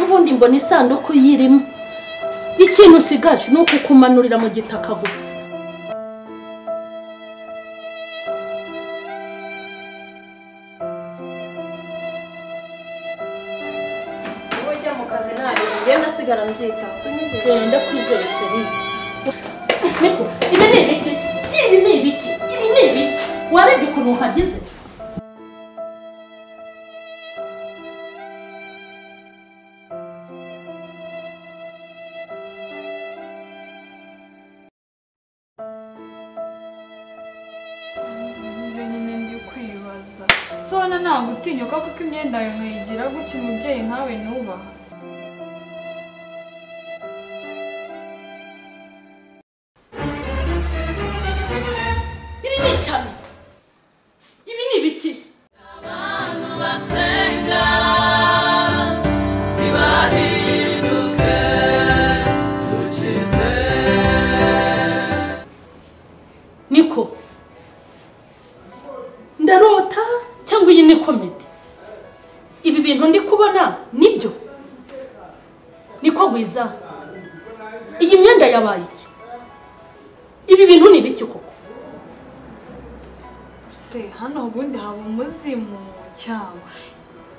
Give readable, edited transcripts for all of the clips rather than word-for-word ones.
n'ubundi mbona isanduku yirimo. Ikintu usigaje ni ukukumanurira mu gitaka gusa. Ujya mu kazi nabi ngenda sigara mbyita usunyizeye. Genda kwizera sheri. Niko ibi ni ibiki? Ibi ni ibiki? Ibi ni ibiki? Warebye ukuntu uhageze? Sona ntabwo utinyuka kuko imyenda yawe nkayigira gutya umubyeyi nkawe nubaha. Iri ni ishyano. Ibi ni ibiki? Abantu basenga ntibahinduke dukize. Niko ndarota cyangwa iyi ni komedi? Ibi bintu ndi kubona nibyo? Niko Gwiza, iyi myenda yabaye iki? Ibi bintu ni ibiki koko? Se hano ubundi haba umuzimu cyangwa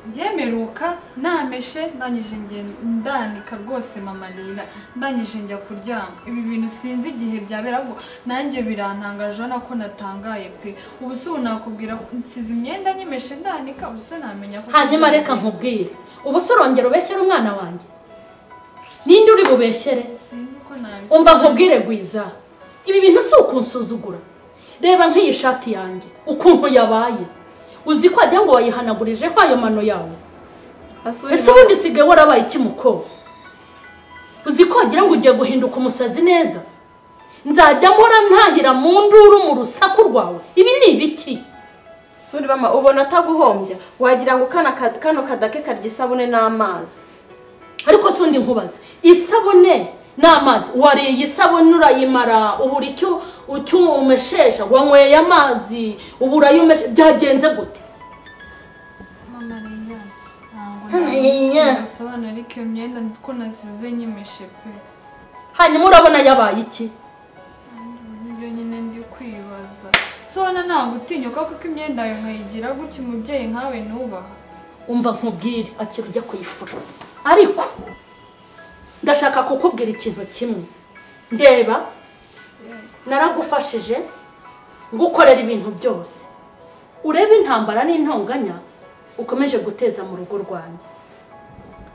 ngemeruka nameshe ndangije ndanika rwose mama Lila ndangije njya kuryama. Ibi bintu sinzi igihe byabera ngo nanjye birantangaje nako natangaye pe. Ubu se nakubwira nsize imyenda nyimeshe ndanika ubuse namenya ko hanyuma reka nkubwire. Ubu se urongera ubeshyera umwana wanjye? Ninde uri bubeshyere? Sinzi ko nabise. Umva nkubwire Gwiza, ibi bintu si ukunsuzugura. Reba nk'iyi shati yanjye ukuntu yabaye. Uzi ko ajya ngo wayihanagurije ayo mano yawe? Ese ubundi sigaye warabaye iki muko? Uzi ko wagira ngo ugiye guhinduka umusazi neza? Nzajya mpora ntahira mu nduru mu rusaku rwawe. Ibi ni ibiki? Suri bama ubona ataguhombya wagira ngo kano kadake karya isabune n'amazi. Ariko sundi nkubaza, isabune n'amazi wariye isabune urayimara ubura icyo umeshesha wanyweye amazi ubura yumeshe byagenze gute? Mama Lila ntabwo sobanura ariko imyenda nzi ko nasize nyimeshe pe. Hanyuma urabona yabaye iki? Ibyo nyine ndi kwibaza. Sona ntabwo utinyuka kuko imyenda yawe nkayigira gutya umubyeyi nkawe nubaha. Umva nkubwire akiri ujya kuyifura. Ariko ndashaka kukubwira ikintu kimwe. Ndeba naragufashije ngukorera ibintu byose. Urebe intambara n'intonganya ukomeje guteza mu rugo rwanjye.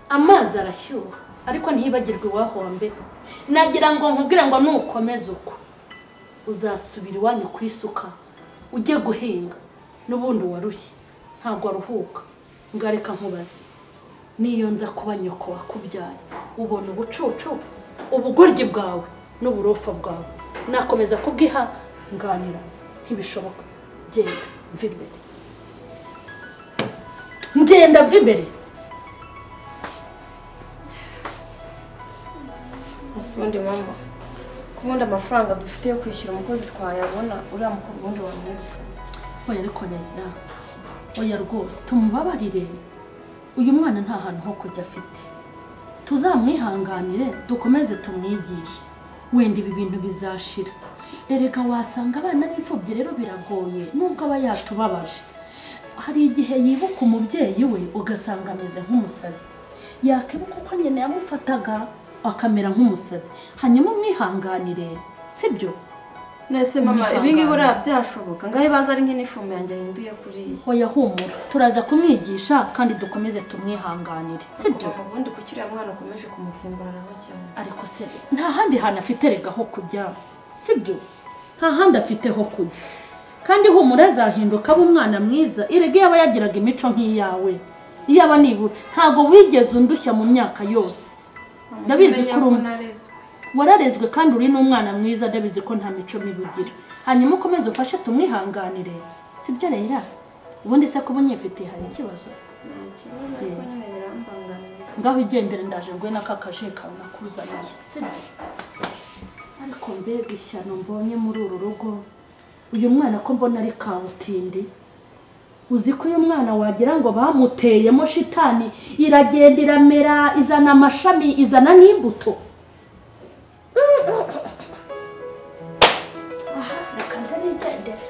Amazi arashyuha ariko ntibagirwe wahombe. Nagira ngo nkubwire ngo nukomeza uko uzasubira iwanyu kwisuka ujye guhinga n'ubundi warushye ntabwo aruhuka. Ngareka nkubaze, niyo nza kuba nyoko wakubyaye ubona ubucucu ubugoryi bwawe n'uburofa bwawe nakomeza kubwihanganira? Ntibishoboka. Genda mva imbere. Ngenda mva imbere. Usundi mama kubundi amafaranga dufite yo kwishyura umukozi twayabona uriya mukobwa ubundi wamwiruka. Oya ariko Lila, oya rwose tumubabarire. Uyu mwana nta hantu ho kujya afite. Tuzamwihanganire dukomeze tumwigishe. Wenda ibi bintu bizashira. Erega wasanga abana b'imfubyi rero biragoye nubwo aba yatubabaje. Hari igihe yibuka umubyeyi we ugasanga ameze nk'umusazi. Yakibuka uko nyine yamufataga akamera nk'umusazi. Hanyuma umwihanganire, sibyo? Nese mama ibingi bura byashoboka ngahe baza ari nk'inifume yanjye ahinduye kuriye. Oya humura, turaza kumwigisha kandi dukomeze tumwihanganire, sibyo? Ubundi kukiriya mwana ukomeje kumutsimbararaho cyane. Ariko se nta handi hantu afite rega ho kujya, sibyo? Nta handi afite ho kujya. Kandi humura azahinduka aba umwana mwiza. Irege yaba yagiraga imico nk'iyawe. Iyaba nibura ntago wigeze undushya mu myaka yose. Ndabizi ko wararezwe kandi uri n'umwana mwiza. Ndabizi ko nta mico mibi ugira. Hanyuma ukomeze ufashe tumwihanganire, sibyo Lila? Ubundi se kuba unyifitiye hari ikibazo? Ngaho igendere ndaje ngwe n'akakaje kawe nakuzaniye, sibyo? Ariko mbega ishyano mbonye muri uru rugo. Uyu mwana ko mbona ari kabutindi. uzi ko uyu mwana wagira ngo bamuteyemo shitani iragenda iramera izana amashami izana n'imbuto. Aha reka nze nigendere.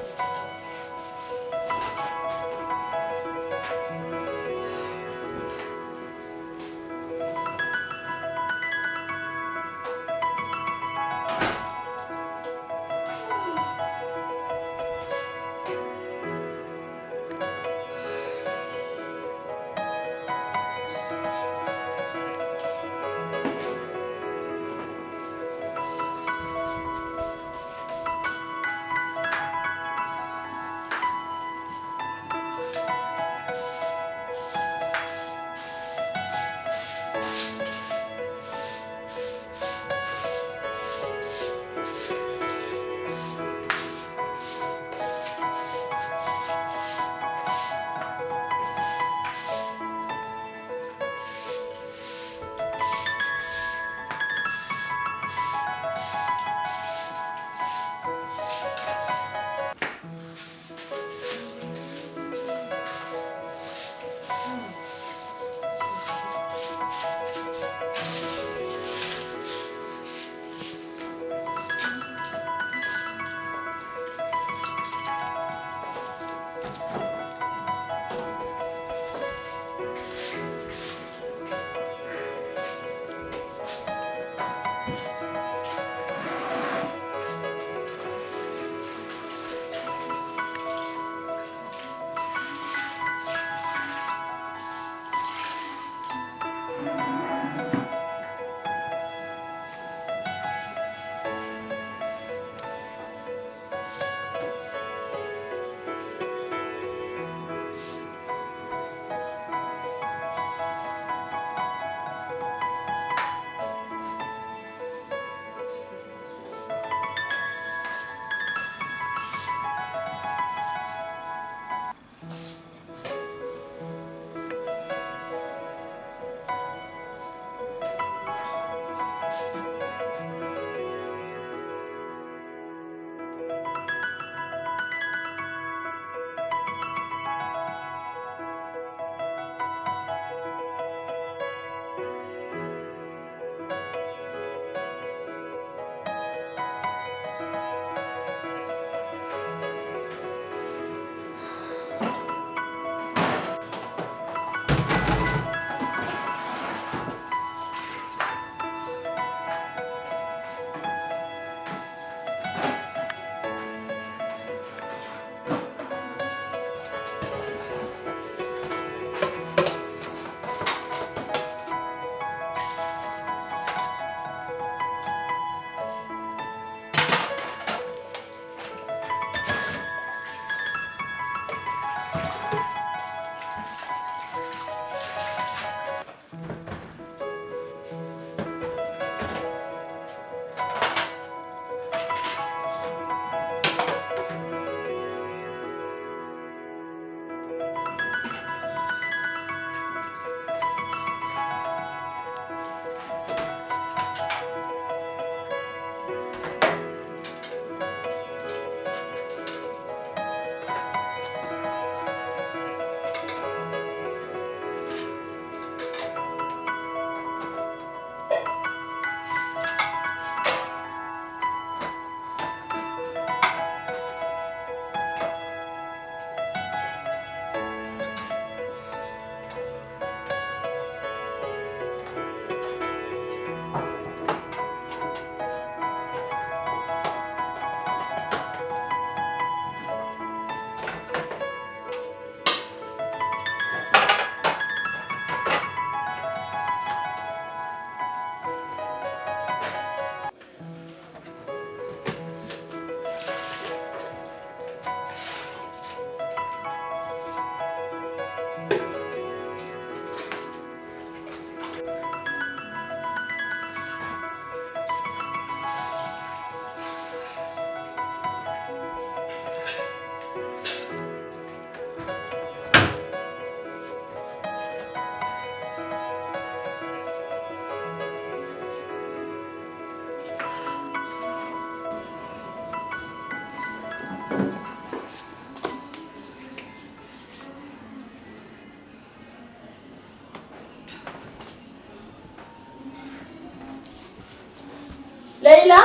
Leila?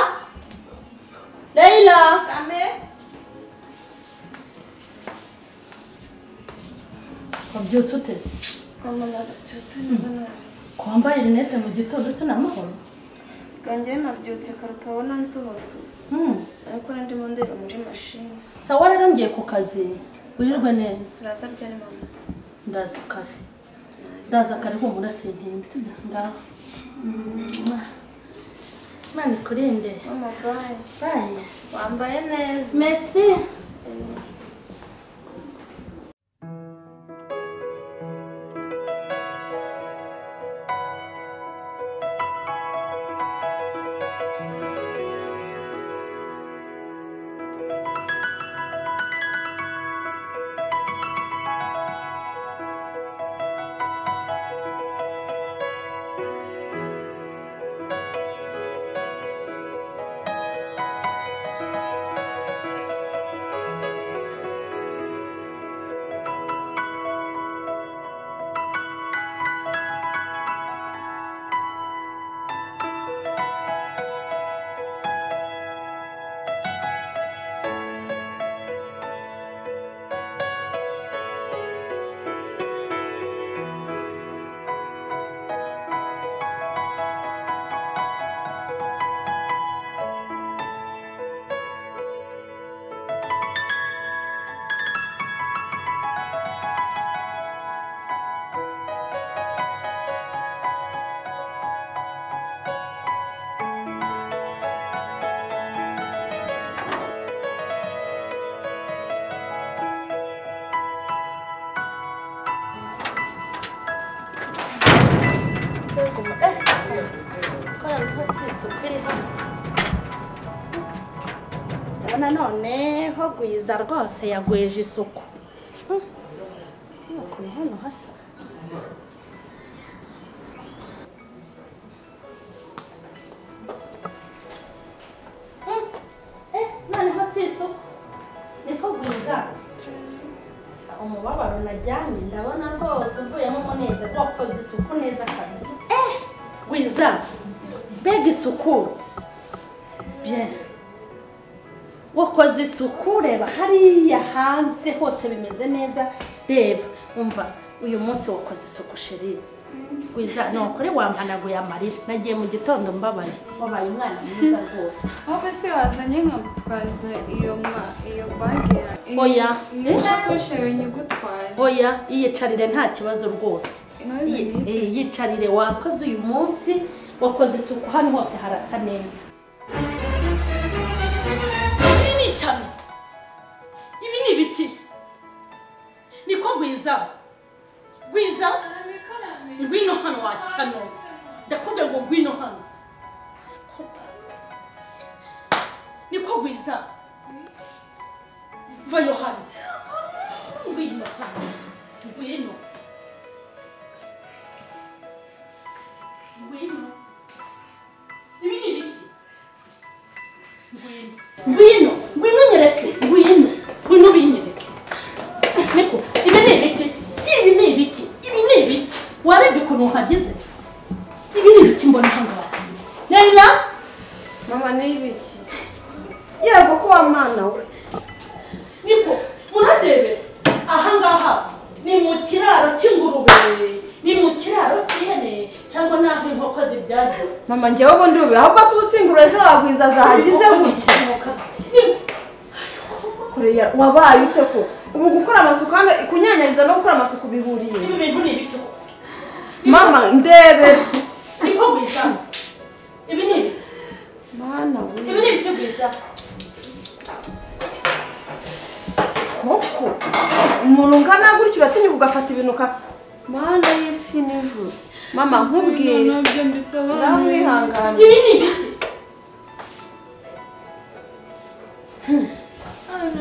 Leila? Rame? Wabyutse uteze? Mama nabyutse neza nabi. Kwambaye rinete mu gitondo se n'amahoro? Ganjye nabyutse karuta abona nsohotse. Ariko ndimo ndeba muri mashini. Sawa rero ngiye ku kazi. Wirirwe neza. Uraza ryari mama? Ndaza kare. Ndaza kare humura sintindi sibyo ndaho. Mani kurinde. Mama bye. Bye. Wambaye neza. Merci. None ho gwiza rwose yagweje isuku. Nuko hano hasa. None hasi isuku. Niko gwiza. Umubabaro najyanye ndabona rwose uvuyemo umuneza wakoze isuku neza kabisa. Gwiza. Bega isuku. Bien. Wakoze isuku reba hariya hanze hose bimeze neza. Reba umva uyu munsi wakoze isuku sheri. Gwiza nokore wampanaguye amarira. Nagiye mu gitondo mbabaye. Wabaye umwana mwiza rwose. Wowe se wazanye nkagutwaza iyo bag ya. Oya. Ishakoshi yawe nyigutwaye. Oya yicarire nta kibazo rwose. Yicarire wakoze uyu munsi wakoze isuku hano hose harasa neza. Ibi ni biki? Niko Gwiza? Gwiza? Ngwino hano washano. Ndakubwira ngo ngwino hano. Niko Gwiza? Vayo hano. Ngwino hano. Ngwino. Ngwino. Ibi ni biki? Ngwino. Ngwino nyereke. Ngwino. Ngwino binyereke. Niko, ibi ni biki? Ibi ni biki? Ibi ni biki? Warebye ukuntu uhageze? Ibi ni biki mbona hangaha? Leila? Mama ni ibiki? Yego ko wa mwana we. Niko, muradebe. Ahangaha ni mu kiraro cy'ingurube. Ni mu kiraro cy'ihene cyangwa naho inkoko zibyaje. Mama njyewe ubundi ube ahubwo se ubusingurure se wagwiza zahagize gutya. Koreya wabaye ute ko ubu gukora amasuku kandi kunyanyariza no gukora amasuku bihuriye. Ibi bintu ni ibiki? Mama ndebe. Niko Gwiza. Ibi ni ibiki? Mana we. Ibi ni ibiki Gwiza? Koko umuntu ngana gutyo uratinya kugafata ibintu ka Mana y'isi n'ijuru. Mama nkubwire. Ndamwihangana. Ibi ni ibiki?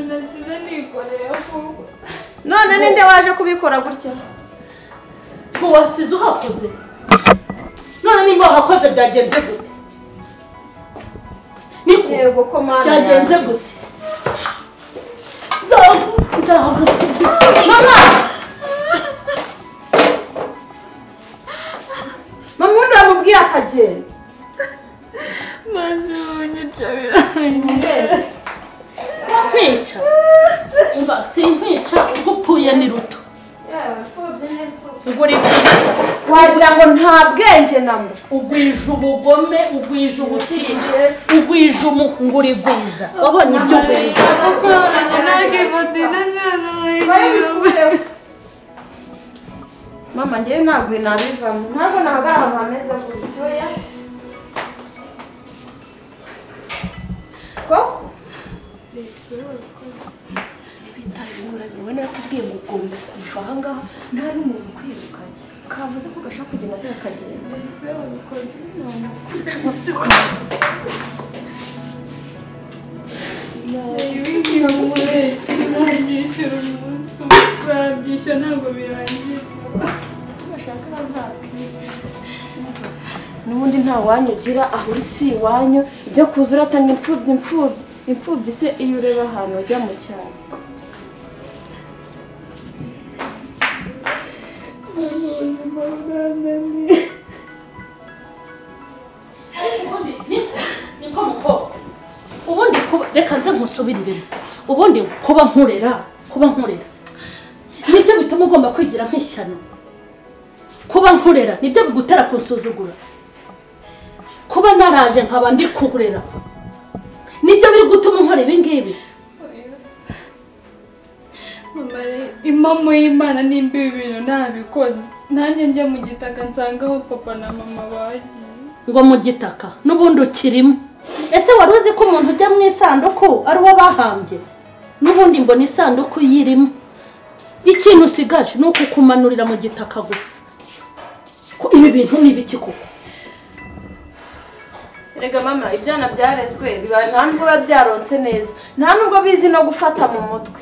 Nasize nikoreye ahubwo. None ninde waje kubikora gutya? Ngo wasize uhakoze. None nimba wahakoze byagenze gute? Niko. Yego ko Mana. Byagenze gute? Mama! Mama ndamubwiye akagenda. maze unyica birangiye. Kwica umva sinkwica ugupfuye ni ruto ugura ibyiza wagira ngo nta bwenge namo ugwije ubugome ugwije ubutije ugwije umungurigwiza wabonye ibyo ugwiza mama ngewe ntabwo nabivamo ntabwo nahaga ahantu hameze gutyo koko wowe nakubwiye ngo ugomba kuva aha ngaha nta n'umuntu ukwirukanye kavuze ko gashaka kugenda se kakagenda babyishyura ntabwo birangiye bashaka bazakwica n'ubundi nta wanyu ugira aho uri si iwanyu ibyo kuza uratanga imfubyi se iyo ureba ahantu ujya mu cyaro niko mukobwa ubundi reka nze nkusubiriremo ubundi kuba nkurera nibyo bituma ugomba kwigira nk'ishyano kuba nkurera nibyo bigutera kunsuzugura kuba naraje nkaba ndi kurera nibyo biri gutuma nkora ibi ngibi impamo y'Imana nimba ibi bintu ntabikoze nanjye njya mu gitaka nsangaho papa na mama bagiye ngo mu gitaka n'ubundi ukirimo ese wari uzi ko umuntu ujya mu isanduku ari uwo bahambye n'ubundi mbona isanduku yirimo ikintu usigaje ni ukukumanurira mu gitaka gusa ko ibi bintu ni ibiki koko rega mama ibyana byarezwe biba nta nubwo biba byaronse neza nta nubwo bizi no gufata mu mutwe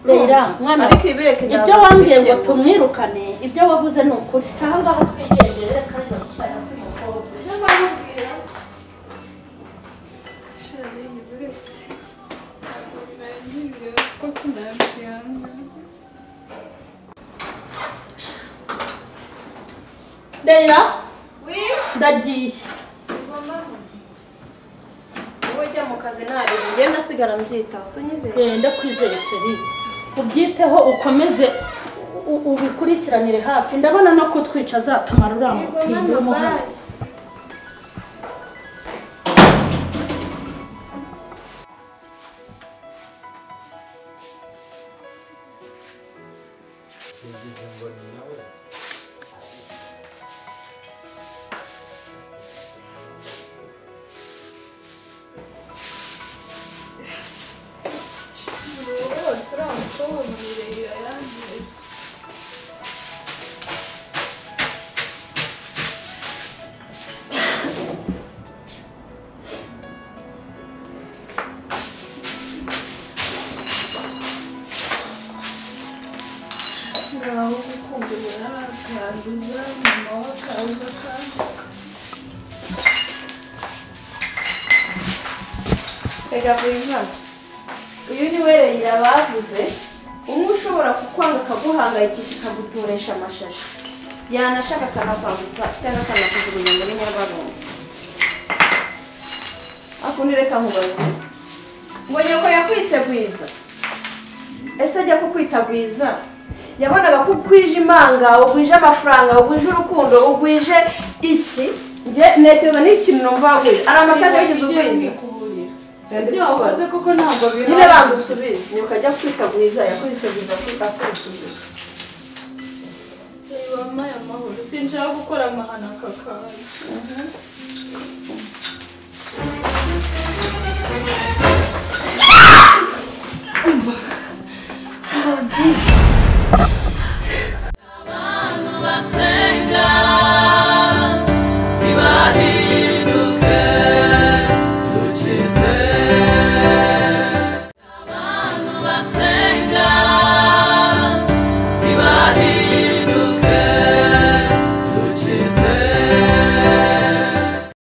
Leila mwana ariko ibireke ibyo wambwiye ngo tumwirukane ibyo wavuze ni ukuri cyangwa ngaho twigendere kandi nashyira kuri mukobwa ibyo bamubwira shari yibiretse ntabwo birangiye ko sinabyanga Leila ndagiye wowe ujya mu kazi ntabwo ngenda asigara mbyitaho unyizeye ndakwizeye sheri ubyiteho ukomeze ubikurikiranire hafi ndabona no kutwica azatumara uramutinde w'umuhanda ngaho gukundura akanduza mama we akaza akanduka rega vuba uyu ni we Leila bavuze umwe ushobora kukwanga akaguhangayikisha akagutoresha amashashi yanashaka akanakwambutsa cyangwa akanakujugunya muri Nyabarongo akundi reka nkubaze ngo nyoko yakwise Gwiza ese ajya kukwita Gwiza yabonaga ko ukwije imanga ugwije amafaranga ugwije urukundo ugwije iki nge nekereza n'ikintu numva we ari amataje yagize Ugwiza ibyo wakoze koko ntabwo birangiye nyine banza usubize nyoko ajya kwita Gwiza yakwise Gwiza akurikiye wampaye amahoro sinshaka gukora amahano aka kanya